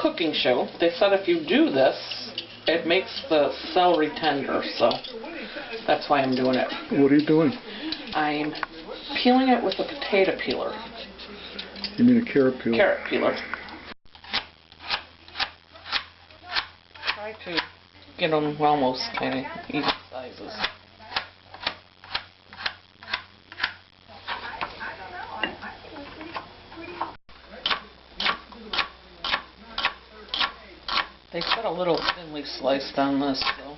cooking show, they said if you do this, it makes the celery tender, so that's why I'm doing it. What are you doing? I'm peeling it with a potato peeler. You mean a carrot peeler? Carrot peeler. Try to get them almost kind of even sizes. They said a little thinly sliced on this, so.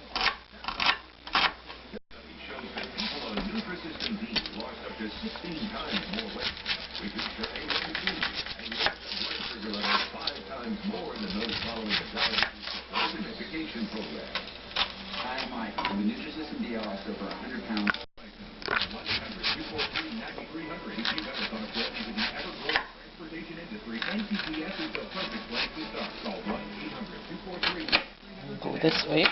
Hi, Mike. The Nutrisystem DL offer for 100 pounds. Go this way.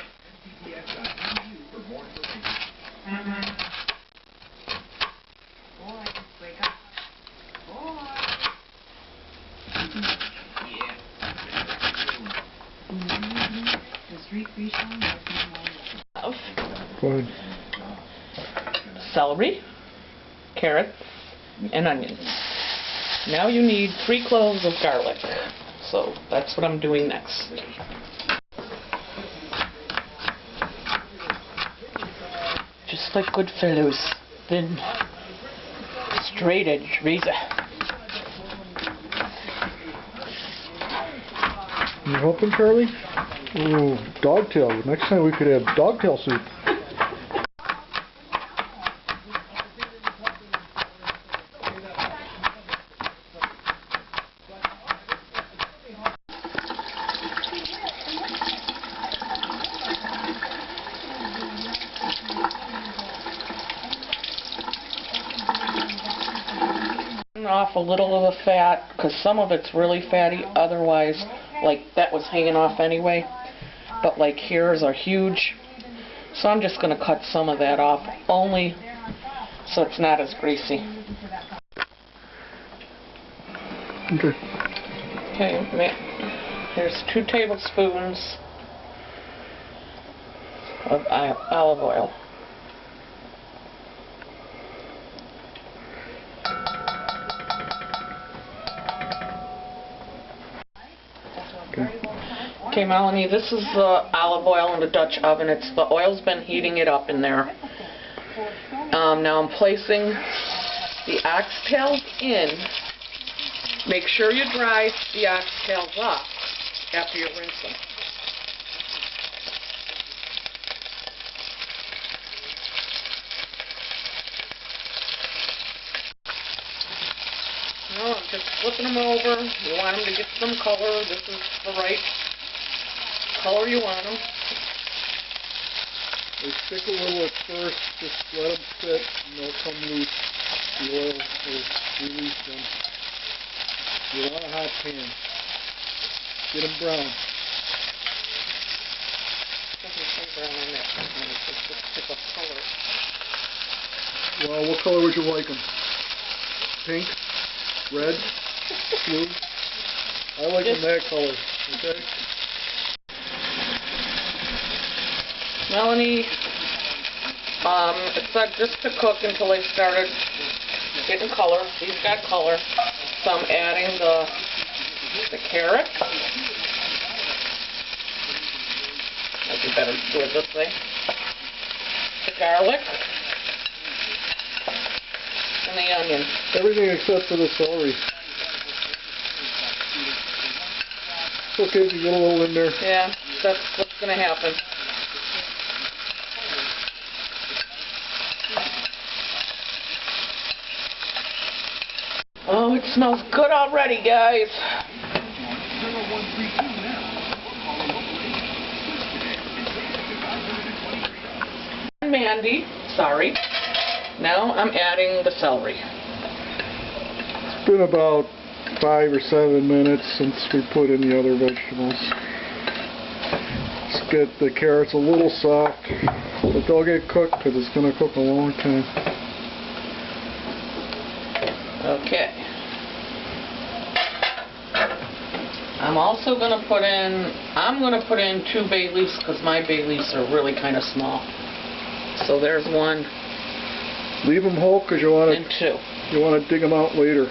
Go ahead. Celery, carrots, and onions. Now you need 3 cloves of garlic. So that's what I'm doing next. Just like good fellows, then straight edge razor. You helping, Charlie? Ooh, dogtail. Next time we could have dogtail soup. Off a little of the fat because some of it's really fatty, otherwise like that was hanging off anyway, but like here's are huge, so I'm just going to cut some of that off only so it's not as greasy. Okay, here's 2 tablespoons of olive oil. Okay, Melanie, this is the olive oil in the Dutch oven. The oil's been heating it up in there. Now I'm placing the oxtails in. Make sure you dry the oxtails off after you rinse them. No, I'm just flipping them over. You want them to get some color. This is the right color you want them. They stick a little at first, just let them sit and they'll come loose. The oil will release them. You want a hot pan. Get them brown. Doesn't say brown on that. It's just pick up color. Well, what color would you like them? Pink? Red? Blue? I like them that color, okay? Melanie, it said just to cook until they started getting color. These got color. So I'm adding the carrot. Might be better to do it this way. The garlic. And the onion. Everything except for the celery. It's okay if you get a little in there. Yeah, that's what's going to happen. Oh, it smells good already, guys. Mandy, sorry. Now I'm adding the celery. It's been about 5 or 7 minutes since we put in the other vegetables. Let's get the carrots a little soft, but they'll get cooked because it's going to cook a long time. Okay. I'm also going to put in 2 bay leaves because my bay leaves are really kind of small. So there's 1 Leave them whole because you want and 2. to dig them out later.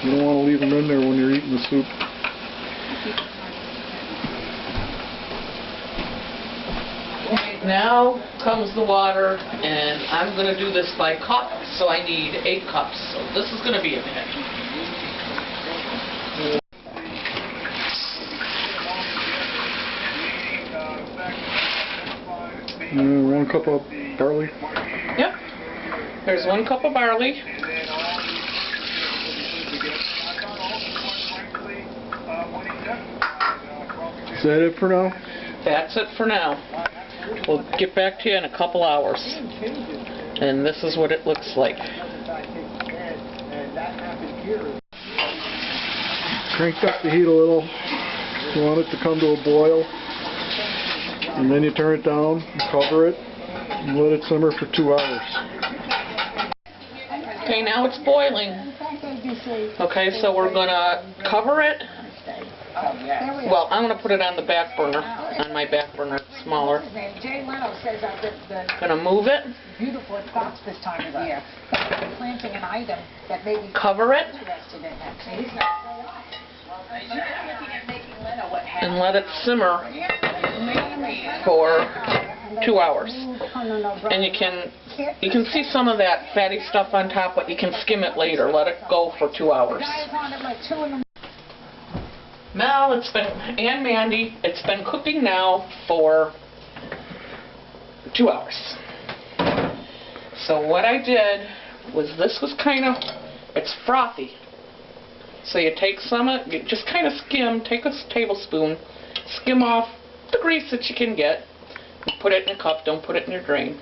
You don't want to leave them in there when you're eating the soup. Now comes the water, and I'm going to do this by cup, so I need 8 cups. So this is going to be a minute. And 1 cup of barley. Yep. There's 1 cup of barley. Is that it for now? That's it for now. We'll get back to you in a couple hours. And this is what it looks like. Cranked up the heat a little. You want it to come to a boil. And then you turn it down, and cover it, and let it simmer for 2 hours. Okay, now it's boiling. Okay, so we're going to cover it. Well, I'm going to put it on the back burner, on my back burner, it's smaller. Going to move it. Beautiful at Fox this time of year. Planting an item that may be Cover it. interested in it. And let it simmer for 2 hours. And you can see some of that fatty stuff on top, but you can skim it later. Let it go for 2 hours. Now and Mandy, it's been cooking now for 2 hours. So what I did was, this was it's frothy. So you take you just kind of skim, take a tablespoon, skim off the grease that you can get, put it in a cup, don't put it in your drain.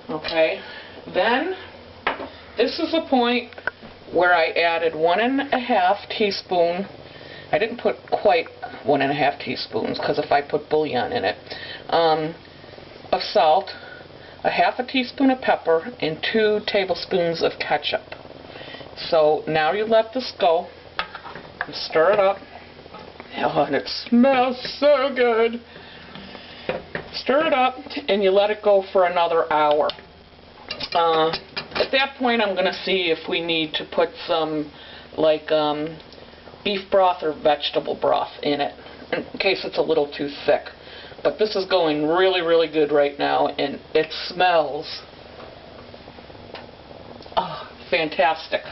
Okay, then this is the point where I added 1½ teaspoon. I didn't put quite 1½ teaspoons because if I put bouillon in it, of salt, ½ teaspoon of pepper, and 2 tablespoons of ketchup. So now you let this go, and stir it up. Oh, and it smells so good. Stir it up, and you let it go for another hour. At that point, I'm going to see if we need to put some, beef broth or vegetable broth in it, in case it's a little too thick. But this is going really, really good right now, and it smells fantastic.